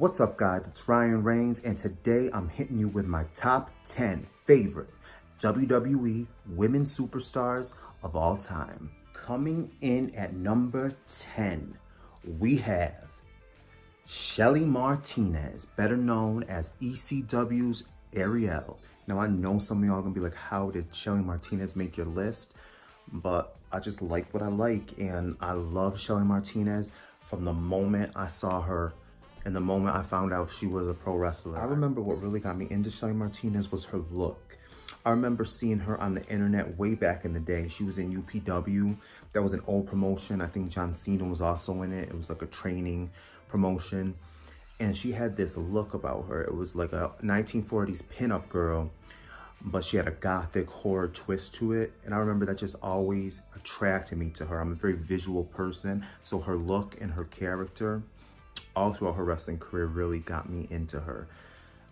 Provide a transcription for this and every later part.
What's up, guys? It's Ryan Reigns, and today I'm hitting you with my top 10 favorite WWE women superstars of all time. Coming in at number 10, we have Shelley Martinez, better known as ECW's Ariel. Now, I know some of y'all gonna be like, how did Shelley Martinez make your list? But I just like what I like, and I love Shelley Martinez from the moment I saw her and the moment I found out she was a pro wrestler. I remember what really got me into Shelley Martinez was her look. I remember seeing her on the internet way back in the day. She was in UPW. That was an old promotion. I think John Cena was also in it. It was like a training promotion. And she had this look about her. It was like a 1940s pinup girl, but she had a gothic horror twist to it. And I remember that just always attracted me to her. I'm a very visual person, so her look and her character all throughout her wrestling career really got me into her.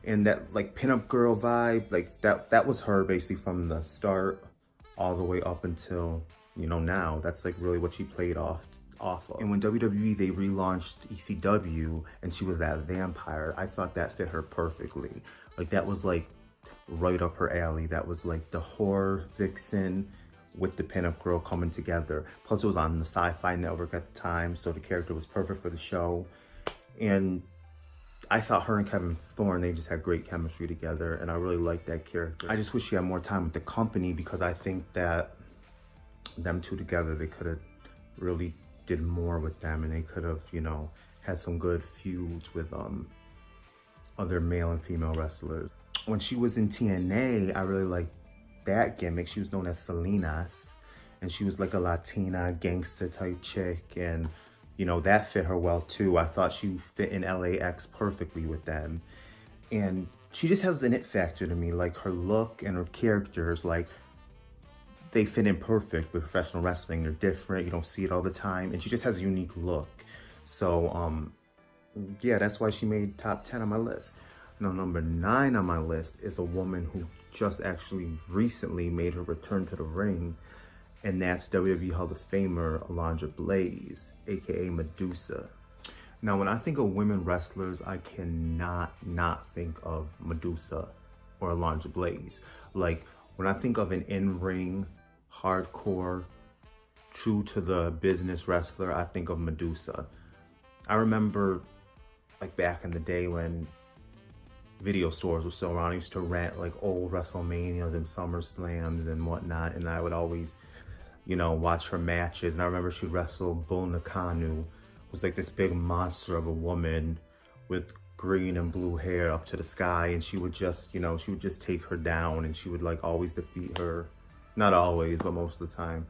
And that like pinup girl vibe, like that was her basically from the start all the way up until, you know, now. That's like really what she played off of. And when WWE, they relaunched ECW and she was that vampire, I thought that fit her perfectly. Like that was like right up her alley. That was like the horror vixen with the pinup girl coming together. Plus it was on the Sci-Fi Network at the time, so the character was perfect for the show. And I thought her and Kevin Thorne, they just had great chemistry together, and I really liked that character. I just wish she had more time with the company, because I think that them two together, they could have really did more with them, and they could have, you know, had some good feuds with other male and female wrestlers. When she was in TNA, I really liked that gimmick. She was known as Salinas, and she was like a Latina gangster type chick, and you know, that fit her well too. I thought she fit in LAX perfectly with them. And she just has an it factor to me. Like her look and her characters, like they fit in perfect with professional wrestling. They're different, you don't see it all the time. And she just has a unique look. So yeah, that's why she made top 10 on my list. Now, number 9 on my list is a woman who just actually recently made her return to the ring. And that's WWE Hall of Famer Alundra Blaze, aka Medusa. Now, when I think of women wrestlers, I cannot not think of Medusa or Alundra Blaze. Like, when I think of an in-ring, hardcore, true to the business wrestler, I think of Medusa. I remember, like, back in the day when video stores were still around, I used to rent, like, old WrestleManias and SummerSlams and whatnot, and I would always, you know, watch her matches. And I remember she wrestled Bull Nakano, was like this big monster of a woman with green and blue hair up to the sky, and she would just, you know, she would just take her down, and she would like always defeat her. Not always, but most of the time.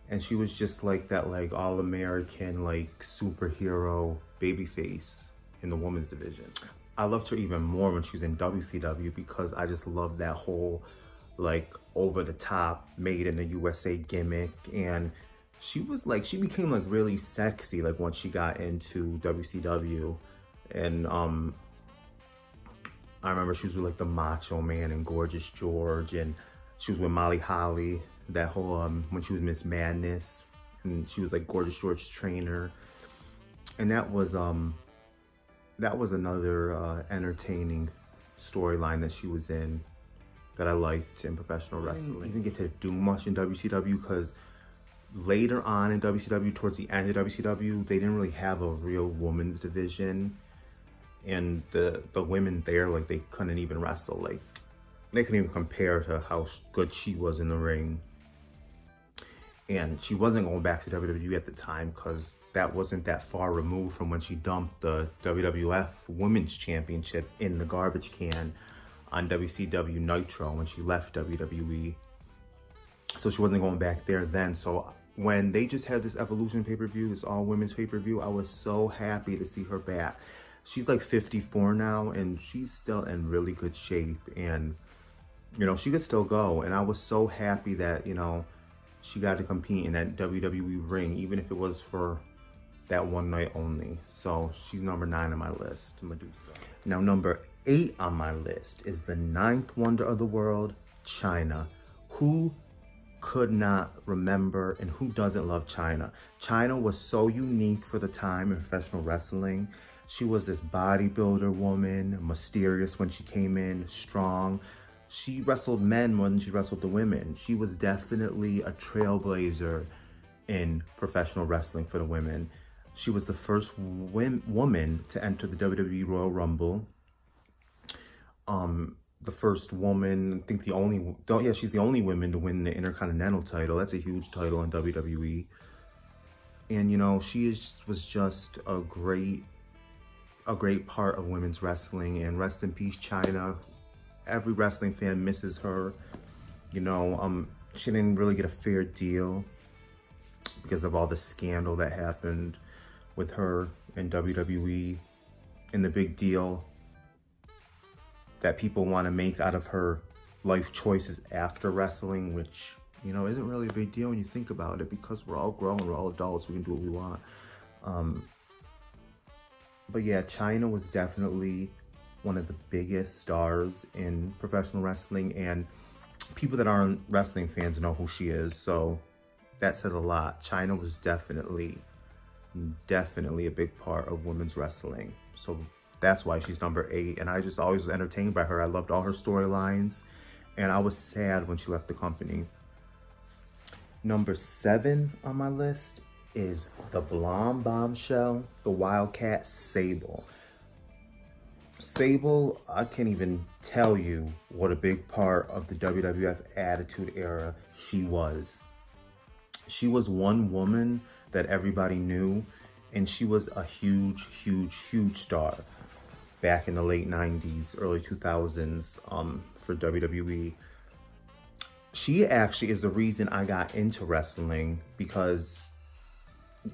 And she was just like that, like all-American, like superhero babyface in the women's division. I loved her even more when she was in WCW, because I just loved that whole like over the top made in the USA gimmick. And she was like, she became like really sexy like once she got into WCW. And I remember she was with like the Macho Man and Gorgeous George, and she was with Molly Holly, that whole when she was Miss Madness, and she was like Gorgeous George's trainer. And that was another entertaining storyline that she was in that I liked in professional wrestling. I didn't get to do much in WCW because later on in WCW, towards the end of WCW, they didn't really have a real women's division. And the women there, like, they couldn't even wrestle. Like, they couldn't even compare to how good she was in the ring. And she wasn't going back to WWE at the time, because that wasn't that far removed from when she dumped the WWF Women's Championship in the garbage can on WCW Nitro when she left WWE. So she wasn't going back there then. So when they just had this Evolution pay-per-view, this all women's pay-per-view, I was so happy to see her back. She's like 54 now, and she's still in really good shape, and you know, she could still go. And I was so happy that, you know, she got to compete in that WWE ring, even if it was for that one night only. So she's number 9 on my list, Medusa. Now, number 8 on my list is the 9th wonder of the world, Chyna. Who could not remember, and who doesn't love Chyna? Chyna was so unique for the time in professional wrestling. She was this bodybuilder woman, mysterious when she came in, strong. She wrestled men more than she wrestled the women. She was definitely a trailblazer in professional wrestling for the women. She was the first woman to enter the WWE Royal Rumble. The first woman, I think she's the only woman to win the Intercontinental title. That's a huge title in WWE. And, you know, was just a great part of women's wrestling. And rest in peace, Chyna. Every wrestling fan misses her. You know, she didn't really get a fair deal because of all the scandal that happened with her in WWE and the big deal that people want to make out of her life choices after wrestling, which, you know, isn't really a big deal when you think about it, because we're all grown, we're all adults, we can do what we want. But yeah, Chyna was definitely one of the biggest stars in professional wrestling, and people that aren't wrestling fans know who she is, so that says a lot. Chyna was definitely a big part of women's wrestling. So that's why she's number 8. And I just always was entertained by her. I loved all her storylines. And I was sad when she left the company. Number 7 on my list is the blonde bombshell, the Wildcat, Sable. Sable, I can't even tell you what a big part of the WWF Attitude Era she was. She was one woman that everybody knew, and she was a huge star back in the late 90s, early 2000s for WWE. She actually is the reason I got into wrestling, because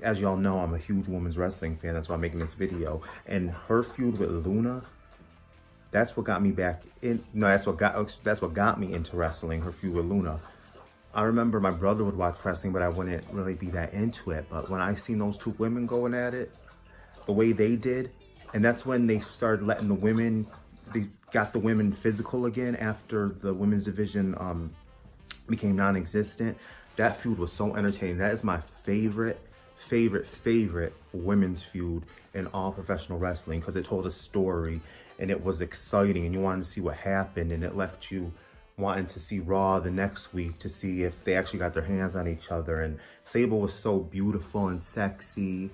as y'all know, I'm a huge women's wrestling fan. That's why I'm making this video. And her feud with Luna, that's what got me back in. No, that's what got me into wrestling, her feud with Luna. I remember my brother would watch wrestling, but I wouldn't really be that into it. But when I seen those two women going at it, the way they did, and that's when they started letting the women, they got the women physical again after the women's division became non-existent. That feud was so entertaining. That is my favorite women's feud in all professional wrestling, because it told a story and it was exciting and you wanted to see what happened, and it left you wanting to see Raw the next week to see if they actually got their hands on each other. And Sable was so beautiful and sexy.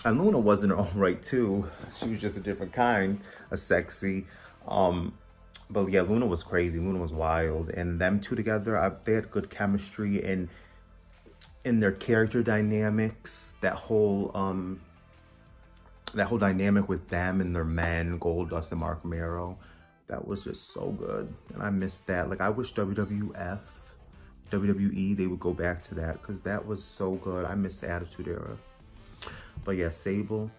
And Luna was in her own right too. She was just a different kind of sexy. But yeah, Luna was crazy. Luna was wild. And them two together, they had good chemistry, and in their character dynamics, that whole dynamic with them and their men, Goldust and Mark Mero, that was just so good. And I missed that. Like, I wish WWE, they would go back to that, because that was so good. I miss the Attitude Era. But yeah, Sable,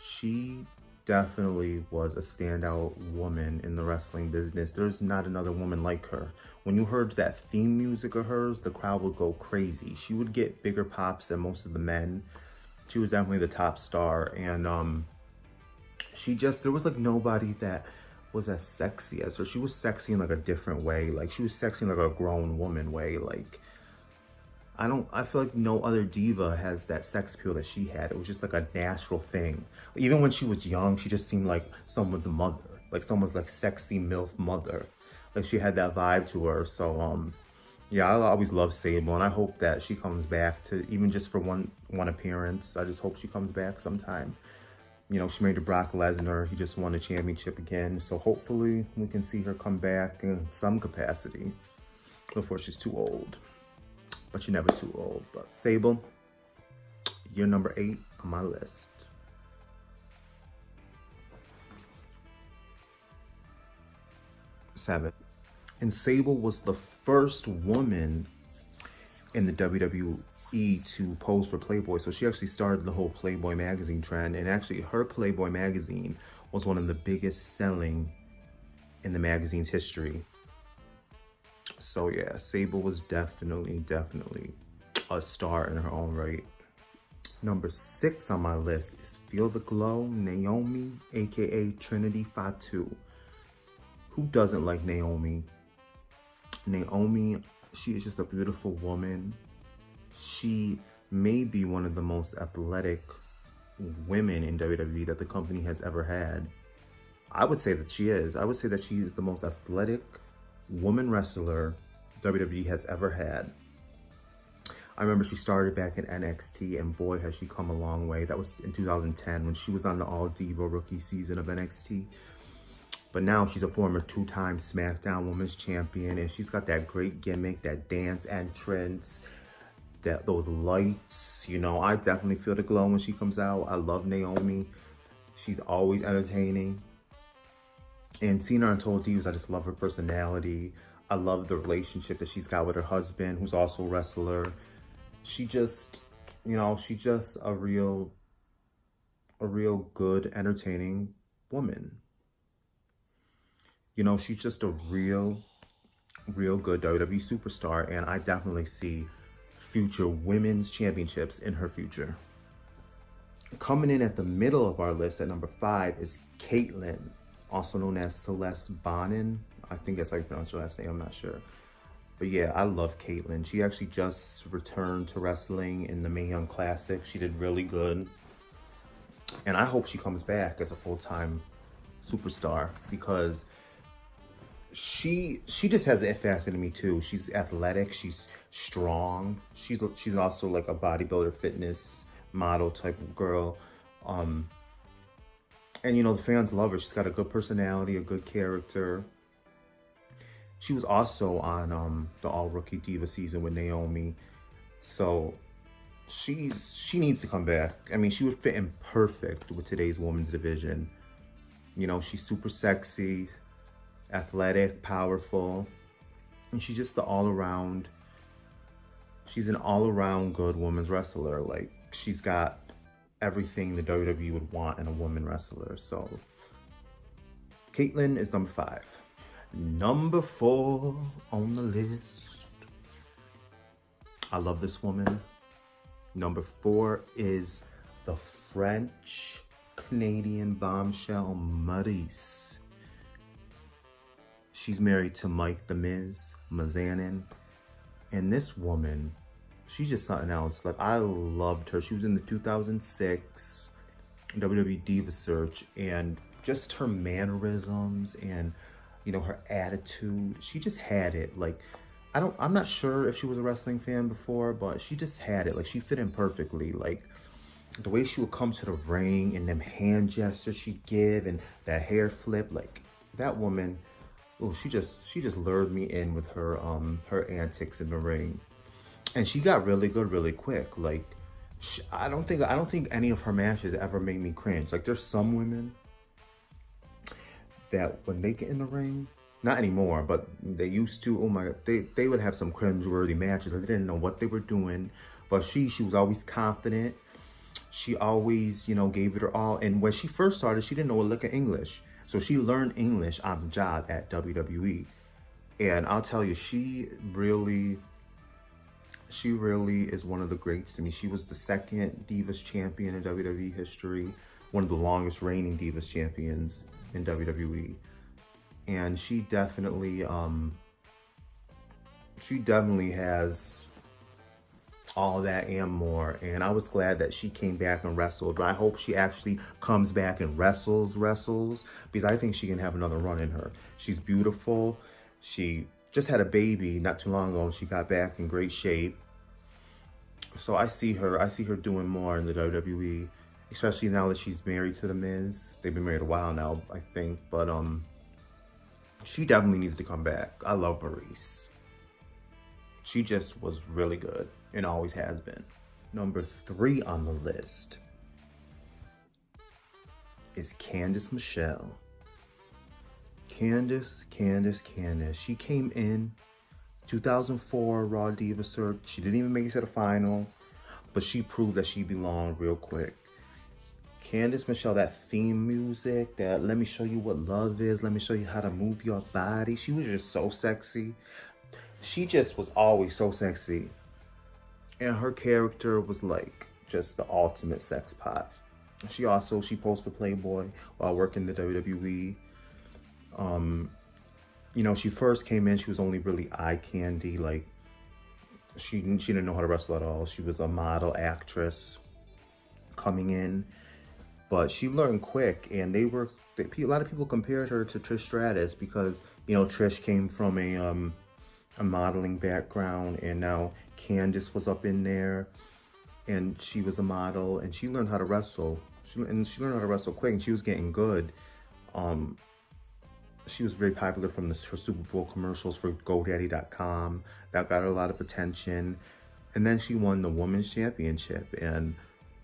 she definitely was a standout woman in the wrestling business. There's not another woman like her. When you heard that theme music of hers, the crowd would go crazy. She would get bigger pops than most of the men. She was definitely the top star. And there was like nobody that was as sexy as her. She was sexy in like a different way. Like, she was sexy in like a grown woman way. Like, I feel like no other diva has that sex appeal that she had. It was just like a natural thing. Even when she was young, she just seemed like someone's mother, like someone's like sexy MILF mother. Like, she had that vibe to her. So, yeah, I always love Sable, and I hope that she comes back to, even just for one appearance. I just hope she comes back sometime. You know, she made to Brock Lesnar. He just won the championship again. So hopefully we can see her come back in some capacity before she's too old. But you're never too old. But Sable, you're number 8 on my list. 7. And Sable was the first woman in the WWE to pose for Playboy. So she actually started the whole Playboy magazine trend. And actually, her Playboy magazine was one of the biggest selling in the magazine's history. So yeah, Sable was definitely a star in her own right. Number 6 on my list is Feel the Glow, Naomi, aka Trinity Fatu. Who doesn't like Naomi? Naomi, she is just a beautiful woman. She may be one of the most athletic women in WWE that the company has ever had. I would say that she is. I would say that she is the most athletic woman wrestler WWE has ever had. I remember she started back in NXT, and boy, has she come a long way. That was in 2010 when she was on the All Diva rookie season of NXT. But now she's a former 2-time SmackDown Women's Champion, and she's got that great gimmick, that dance entrance, those lights. You know, I definitely feel the glow when she comes out. I love Naomi. She's always entertaining. And seeing her on Total Divas, I just love her personality. I love the relationship that she's got with her husband, who's also a wrestler. She just, you know, she's just a real good, entertaining woman. You know, she's just a real good WWE superstar, and I definitely see future women's championships in her future. Coming in at the middle of our list at number 5 is Kaitlyn, also known as Celeste Bonin. I think that's how you pronounce her last name, I'm not sure. But yeah, I love Kaitlyn. She actually just returned to wrestling in the Mae Young Classic. She did really good. And I hope she comes back as a full-time superstar, because she just has an it factor to me too. She's athletic, she's strong. She's also like a bodybuilder, fitness model type of girl. And you know, the fans love her. She's got a good personality, a good character. She was also on the All Rookie Diva season with Naomi. So she needs to come back. I mean, she would fit in perfect with today's women's division. You know, she's super sexy, athletic, powerful, and she's just she's an all-around good women's wrestler. Like, she's got everything the WWE would want in a woman wrestler. So Kaitlyn is number 5. Number 4 on the list. I love this woman. Number 4 is the French-Canadian bombshell Maryse. She's married to Mike the Miz Mizanin. And this woman, she's just something else. Like, I loved her. She was in the 2006 WWE Diva Search, and just her mannerisms and, you know, her attitude, she just had it. Like, I'm not sure if she was a wrestling fan before, but she just had it. Like, she fit in perfectly. Like, the way she would come to the ring and them hand gestures she'd give and that hair flip, like, that woman, oh, she just lured me in with her her antics in the ring. And she got really good really quick. Like, I don't think any of her matches ever made me cringe. Like, there's some women that when they get in the ring, not anymore, but they used to, oh my God, they would have some cringe-worthy matches. Like, they didn't know what they were doing, but she was always confident. She always, you know, gave it her all. And when she first started, she didn't know a lick of English. So she learned English on the job at WWE. And I'll tell you, she really is one of the greats to me. She was the 2nd Divas champion in WWE history, one of the longest reigning Divas champions in WWE. And she definitely has all that and more. And I was glad that she came back and wrestled. But I hope she actually comes back and wrestles, because I think she can have another run in her. She's beautiful. She just had a baby not too long ago, and she got back in great shape. So I see her doing more in the WWE, especially now that she's married to The Miz. They've been married a while now, I think, but she definitely needs to come back. I love Maryse. She just was really good and always has been. Number 3 on the list is Candice Michelle. Candice. She came in 2004 Raw Diva Search. She didn't even make it to the finals, but she proved that she belonged real quick. Candice Michelle, that theme music, that let me show you what love is, let me show you how to move your body. She was just so sexy. She just was always so sexy. And her character was like just the ultimate sex pot. She posed for Playboy while working the WWE. You know, she first came in, she was only really eye candy. Like, she didn't know how to wrestle at all. She was a model actress coming in, but she learned quick, and a lot of people compared her to Trish Stratus because, you know, Trish came from a modeling background, and now Candice was up in there, and she was a model, and she learned how to wrestle. She learned how to wrestle quick, and she was getting good. She was very popular from her Super Bowl commercials for GoDaddy.com. That got her a lot of attention. And then she won the Women's Championship, and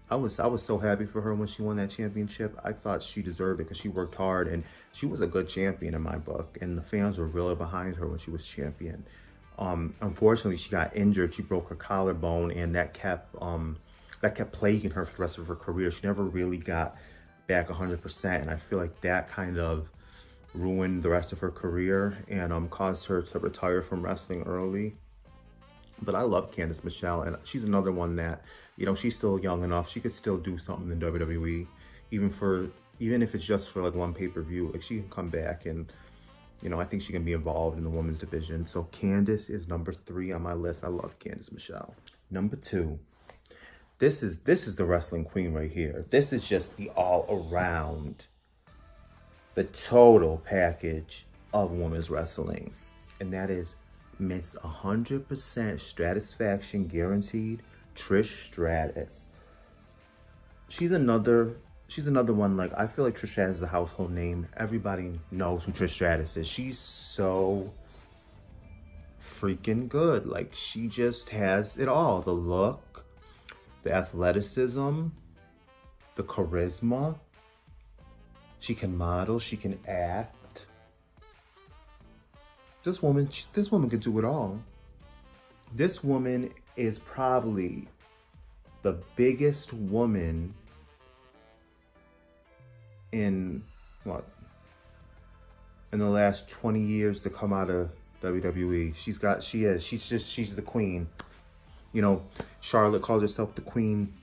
I was so happy for her when she won that championship. I thought she deserved it because she worked hard, and she was a good champion in my book, and the fans were really behind her when she was champion. Unfortunately, she got injured. She broke her collarbone, and that kept plaguing her for the rest of her career. She never really got back 100%, and I feel like that kind of ruined the rest of her career and caused her to retire from wrestling early. But I love Candice Michelle, and she's another one that, you know, she's still young enough. She could still do something in WWE, even if it's just for like one pay-per-view. Like, she can come back, and, you know, I think she can be involved in the women's division. So Candice is number 3 on my list. I love Candice Michelle. Number 2. This is the wrestling queen right here. This is just the all-around, the total package of women's wrestling. And that is Miss 100% Stratisfaction guaranteed, Trish Stratus. She's another one, like, I feel like Trish Stratus is a household name. Everybody knows who Trish Stratus is. She's so freaking good. Like, she just has it all. The look, the athleticism, the charisma. She can model, she can act. This woman can do it all. This woman is probably the biggest woman in the last 20 years to come out of WWE. She's the queen. You know, Charlotte calls herself the queen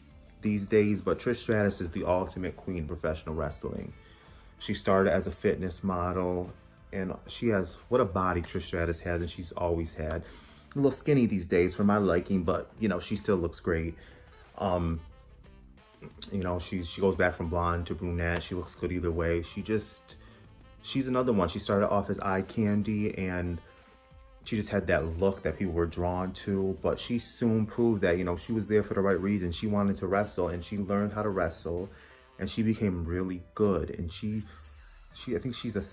these days, but Trish Stratus is the ultimate queen of professional wrestling. She started as a fitness model, and she has, what a body Trish Stratus has, and she's always had. A little skinny these days for my liking, but, you know, she still looks great. You know, she goes back from blonde to brunette. She looks good either way. She's another one. She started off as eye candy, and she just had that look that people were drawn to, but she soon proved that, you know, she was there for the right reason. She wanted to wrestle, and she learned how to wrestle, and she became really good. And I think she's a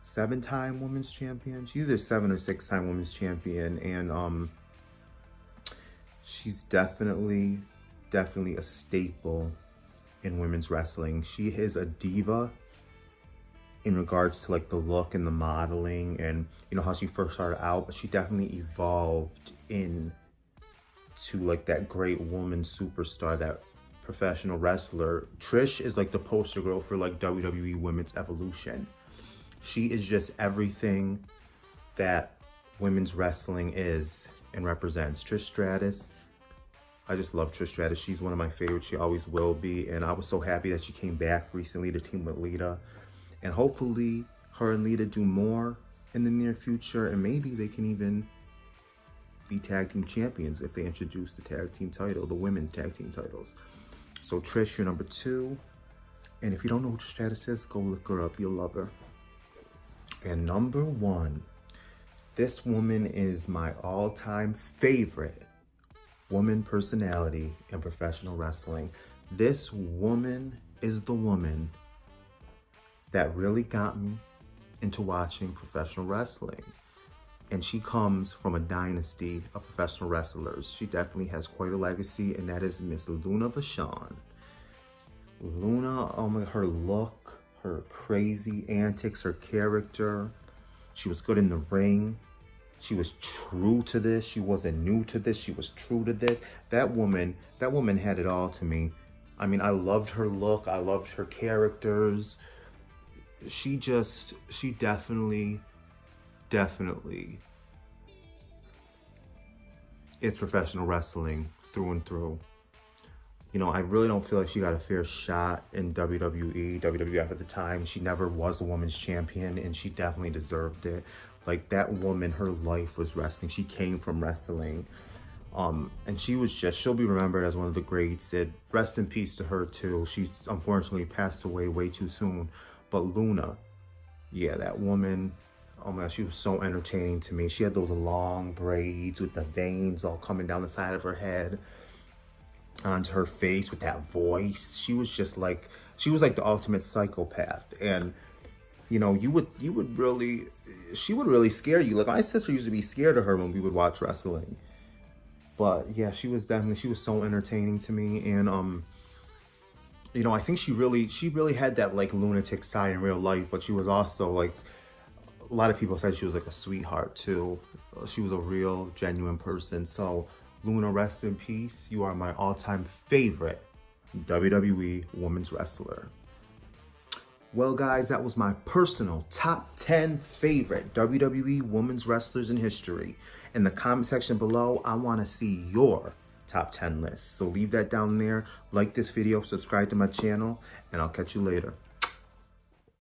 7-time women's champion. She's either 7 or 6-time women's champion, and she's definitely a staple in women's wrestling. She is a diva in regards to like the look and the modeling, and you know how she first started out, but she definitely evolved into like that great woman superstar, that professional wrestler. Trish is like the poster girl for like WWE women's evolution. She is just everything that women's wrestling is and represents. Trish Stratus, I just love Trish Stratus. She's one of my favorites. She always will be. And I was so happy that she came back recently to team with Lita. And hopefully her and Lita do more in the near future. And maybe they can even be tag team champions if they introduce the tag team title, the women's tag team titles. So Trish, you're number 2. And if you don't know who Trish Stratus is, go look her up. You'll love her. And number 1, this woman is my all-time favorite woman personality in professional wrestling. This woman is the woman that really got me into watching professional wrestling. And she comes from a dynasty of professional wrestlers. She definitely has quite a legacy, and that is Miss Luna Vachon. Luna, oh my, her look, her crazy antics, her character. She was good in the ring. She was true to this. She wasn't new to this. She was true to this. That woman had it all to me. I mean, I loved her look. I loved her characters. She definitely is professional wrestling through and through. You know, I really don't feel like she got a fair shot in WWE, WWF at the time. She never was a women's champion, and she definitely deserved it. Like, that woman, her life was wrestling. She came from wrestling. And she'll be remembered as one of the greats. And rest in peace to her too. She unfortunately passed away way too soon. But Luna, yeah, that woman, oh my gosh, she was so entertaining to me. She had those long braids with the veins all coming down the side of her head onto her face with that voice. She was like the ultimate psychopath. And you know, she would really scare you. Like, my sister used to be scared of her when we would watch wrestling. But yeah, she was so entertaining to me. And you know, I think she really had that like lunatic side in real life, but she was also like, a lot of people said she was like a sweetheart too. She was a real genuine person. So Luna, rest in peace. You are my all-time favorite WWE women's wrestler. Well, guys, that was my personal top 10 favorite WWE women's wrestlers in history. In the comment section below, I want to see your top 10 list. So leave that down there. Like this video, subscribe to my channel, and I'll catch you later.